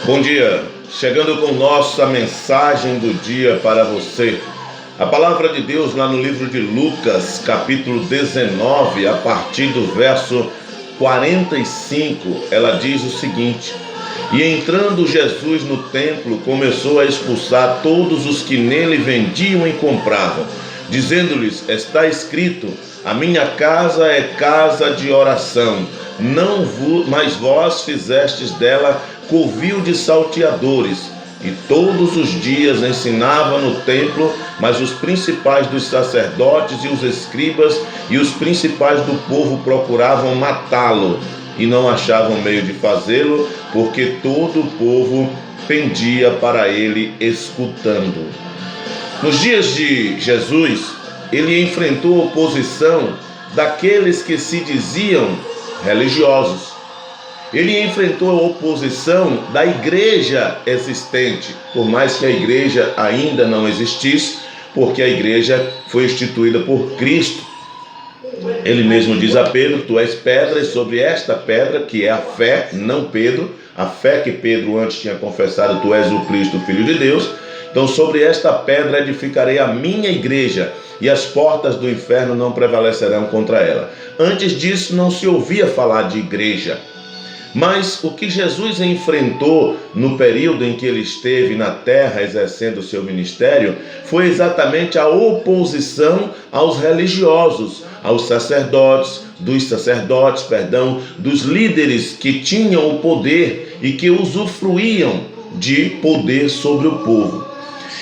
Bom dia, chegando com nossa mensagem do dia para você. A palavra de Deus lá no livro de Lucas, capítulo 19, a partir do verso 45, ela diz o seguinte: E entrando Jesus no templo, começou a expulsar todos os que nele vendiam e compravam, dizendo-lhes: Está escrito, a minha casa é casa de oração, mas vós fizestes dela covil de salteadores. E todos os dias ensinava no templo, mas os principais dos sacerdotes e os escribas e os principais do povo procuravam matá-lo, e não achavam meio de fazê-lo, porque todo o povo pendia para ele escutando. Nos dias de Jesus, ele enfrentou a oposição daqueles que se diziam religiosos. Ele enfrentou a oposição da igreja existente, por mais que a igreja ainda não existisse, porque a igreja foi instituída por Cristo. Ele mesmo diz a Pedro: Tu és pedra, e sobre esta pedra, que é a fé, não Pedro, a fé que Pedro antes tinha confessado, Tu és o Cristo, o Filho de Deus. Então sobre esta pedra edificarei a minha igreja, e as portas do inferno não prevalecerão contra ela. Antes disso não se ouvia falar de igreja. Mas o que Jesus enfrentou no período em que ele esteve na terra exercendo o seu ministério foi exatamente a oposição aos religiosos, aos sacerdotes, dos líderes que tinham o poder e que usufruíam de poder sobre o povo.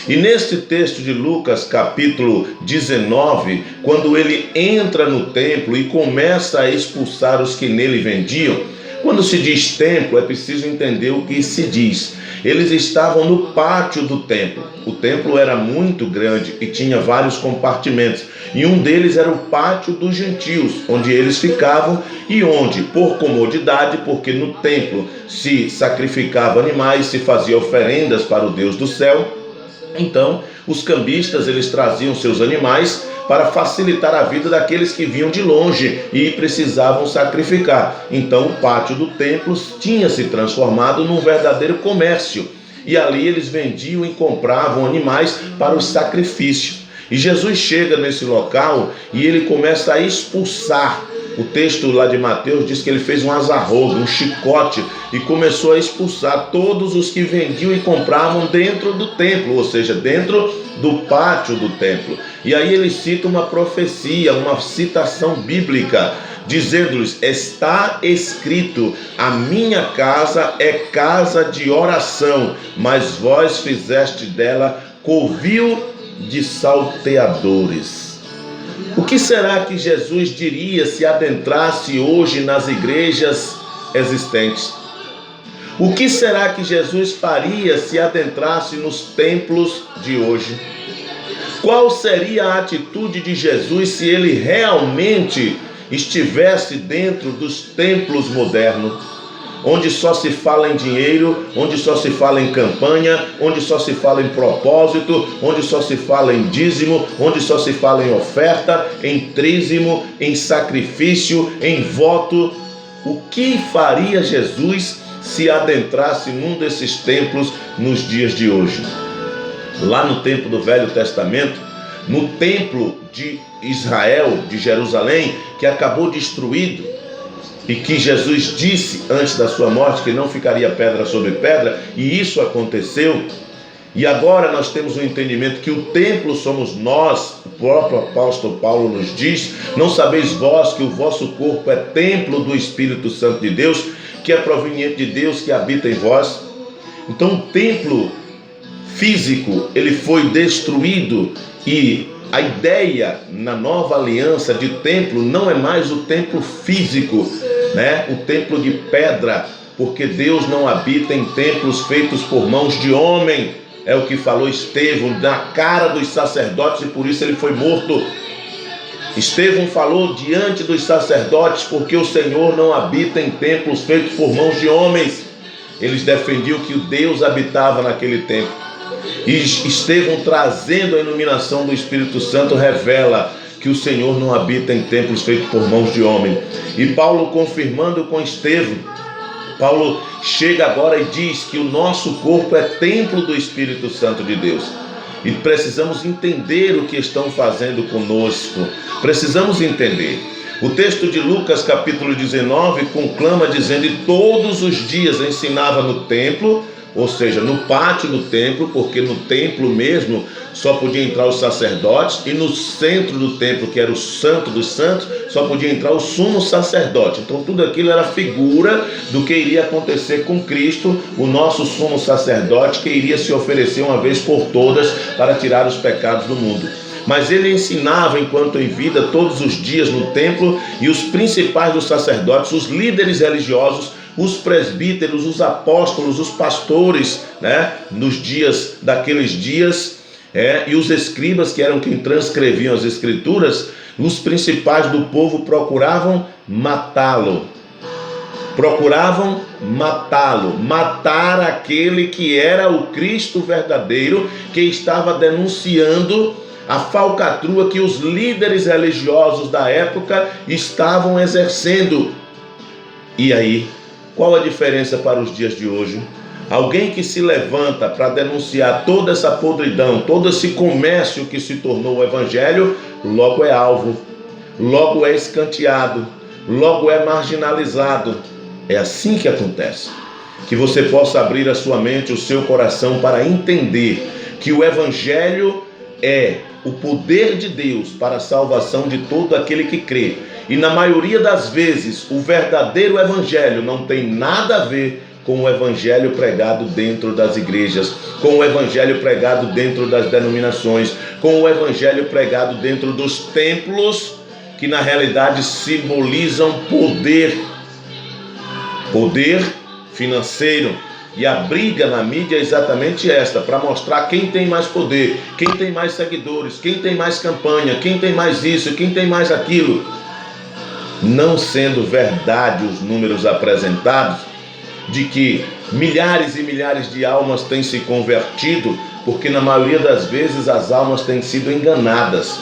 E neste texto de Lucas, capítulo 19, quando ele entra no templo e começa a expulsar os que nele vendiam, quando se diz templo, é preciso entender o que se diz. Eles estavam no pátio do templo. O templo era muito grande e tinha vários compartimentos. E um deles era o pátio dos gentios, onde eles ficavam e onde, por comodidade, porque no templo se sacrificavam animais, se fazia oferendas para o Deus do céu. Então, os cambistas, eles traziam seus animais para facilitar a vida daqueles que vinham de longe e precisavam sacrificar. Então, o pátio do templo tinha se transformado num verdadeiro comércio. E ali eles vendiam e compravam animais para os sacrifícios. E Jesus chega nesse local e ele começa a expulsar. O texto lá de Mateus diz que ele fez um azarrogo, um chicote, e começou a expulsar todos os que vendiam e compravam dentro do templo, ou seja, dentro do pátio do templo. E aí ele cita uma profecia, uma citação bíblica, dizendo-lhes: Está escrito, a minha casa é casa de oração, mas vós fizeste dela covil de salteadores. O que será que Jesus diria se adentrasse hoje nas igrejas existentes? O que será que Jesus faria se adentrasse nos templos de hoje? Qual seria a atitude de Jesus se ele realmente estivesse dentro dos templos modernos, onde só se fala em dinheiro, onde só se fala em campanha, onde só se fala em propósito, onde só se fala em dízimo, onde só se fala em oferta, em trízimo, em sacrifício, em voto? O que faria Jesus se adentrasse num desses templos nos dias de hoje? Lá no templo do Velho Testamento, no templo de Israel, de Jerusalém, que acabou destruído, e que Jesus disse antes da sua morte que não ficaria pedra sobre pedra, e isso aconteceu. E agora nós temos o entendimento que o templo somos nós. O próprio apóstolo Paulo nos diz: Não sabeis vós que o vosso corpo é templo do Espírito Santo de Deus, que é proveniente de Deus, que habita em vós? Então o templo físico, ele foi destruído, e a ideia na nova aliança de templo não é mais o templo físico, o templo de pedra, porque Deus não habita em templos feitos por mãos de homem. É o que falou Estevão na cara dos sacerdotes, e por isso ele foi morto. Estevão falou diante dos sacerdotes, porque o Senhor não habita em templos feitos por mãos de homens. Eles defendiam que o Deus habitava naquele templo. E Estevão, trazendo a iluminação do Espírito Santo, revela que o Senhor não habita em templos feitos por mãos de homem. E Paulo, confirmando com Estevão, Paulo chega agora e diz que o nosso corpo é templo do Espírito Santo de Deus. E precisamos entender o que estão fazendo conosco. Precisamos entender. O texto de Lucas capítulo 19 conclama dizendo que todos os dias ensinava no templo, ou seja, no pátio do templo, porque no templo mesmo só podia entrar os sacerdotes, e no centro do templo, que era o Santo dos Santos, só podia entrar o sumo sacerdote. Então tudo aquilo era figura do que iria acontecer com Cristo, o nosso sumo sacerdote, que iria se oferecer uma vez por todas para tirar os pecados do mundo. Mas ele ensinava enquanto em vida todos os dias no templo, e os principais dos sacerdotes, os líderes religiosos, os presbíteros, os apóstolos, os pastores, nos dias daqueles dias, e os escribas, que eram quem transcreviam as escrituras, os principais do povo procuravam matá-lo. Matar aquele que era o Cristo verdadeiro, que estava denunciando a falcatrua que os líderes religiosos da época estavam exercendo. E aí, qual a diferença para os dias de hoje? Alguém que se levanta para denunciar toda essa podridão, todo esse comércio que se tornou o evangelho, logo é alvo, logo é escanteado, logo é marginalizado. É assim que acontece. Que você possa abrir a sua mente, o seu coração, para entender que o evangelho é o poder de Deus para a salvação de todo aquele que crê. E na maioria das vezes, o verdadeiro evangelho não tem nada a ver com o evangelho pregado dentro das igrejas, com o evangelho pregado dentro das denominações, com o evangelho pregado dentro dos templos, que na realidade simbolizam poder financeiro. E a briga na mídia é exatamente esta, para mostrar quem tem mais poder, quem tem mais seguidores, quem tem mais campanha, quem tem mais isso, quem tem mais aquilo. Não sendo verdade os números apresentados, de que milhares e milhares de almas têm se convertido, porque na maioria das vezes as almas têm sido enganadas.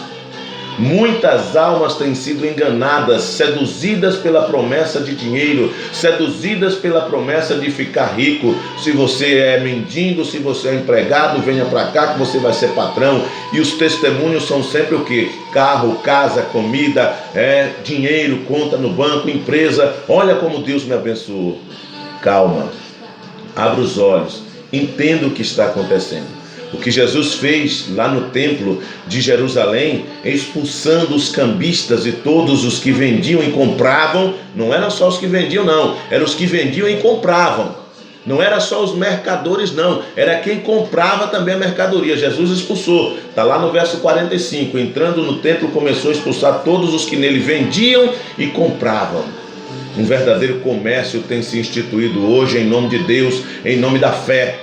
Muitas almas têm sido enganadas, seduzidas pela promessa de dinheiro, seduzidas pela promessa de ficar rico. Se você é mendigo, se você é empregado, venha para cá que você vai ser patrão. E os testemunhos são sempre o quê? Carro, casa, comida, dinheiro, conta no banco, empresa. Olha como Deus me abençoou. Calma, abra os olhos, entenda o que está acontecendo. O que Jesus fez lá no templo de Jerusalém, expulsando os cambistas e todos os que vendiam e compravam, não eram só os que vendiam não, eram os que vendiam e compravam. Não era só os mercadores não, era quem comprava também a mercadoria. Jesus expulsou, está lá no verso 45, entrando no templo começou a expulsar todos os que nele vendiam e compravam. Um verdadeiro comércio tem se instituído hoje em nome de Deus, em nome da fé.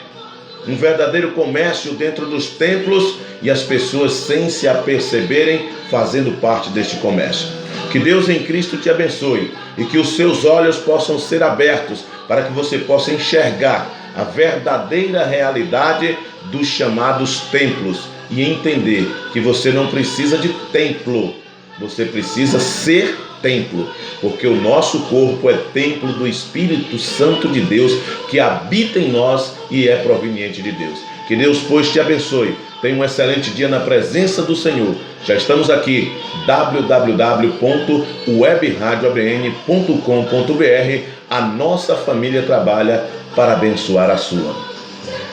Um verdadeiro comércio dentro dos templos e as pessoas sem se aperceberem fazendo parte deste comércio. Que Deus em Cristo te abençoe e que os seus olhos possam ser abertos para que você possa enxergar a verdadeira realidade dos chamados templos e entender que você não precisa de templo, você precisa ser templo, porque o nosso corpo é templo do Espírito Santo de Deus que habita em nós e é proveniente de Deus. Que Deus, pois, te abençoe. Tenha um excelente dia na presença do Senhor. Já estamos aqui, www.webradioabn.com.br. A nossa família trabalha para abençoar a sua.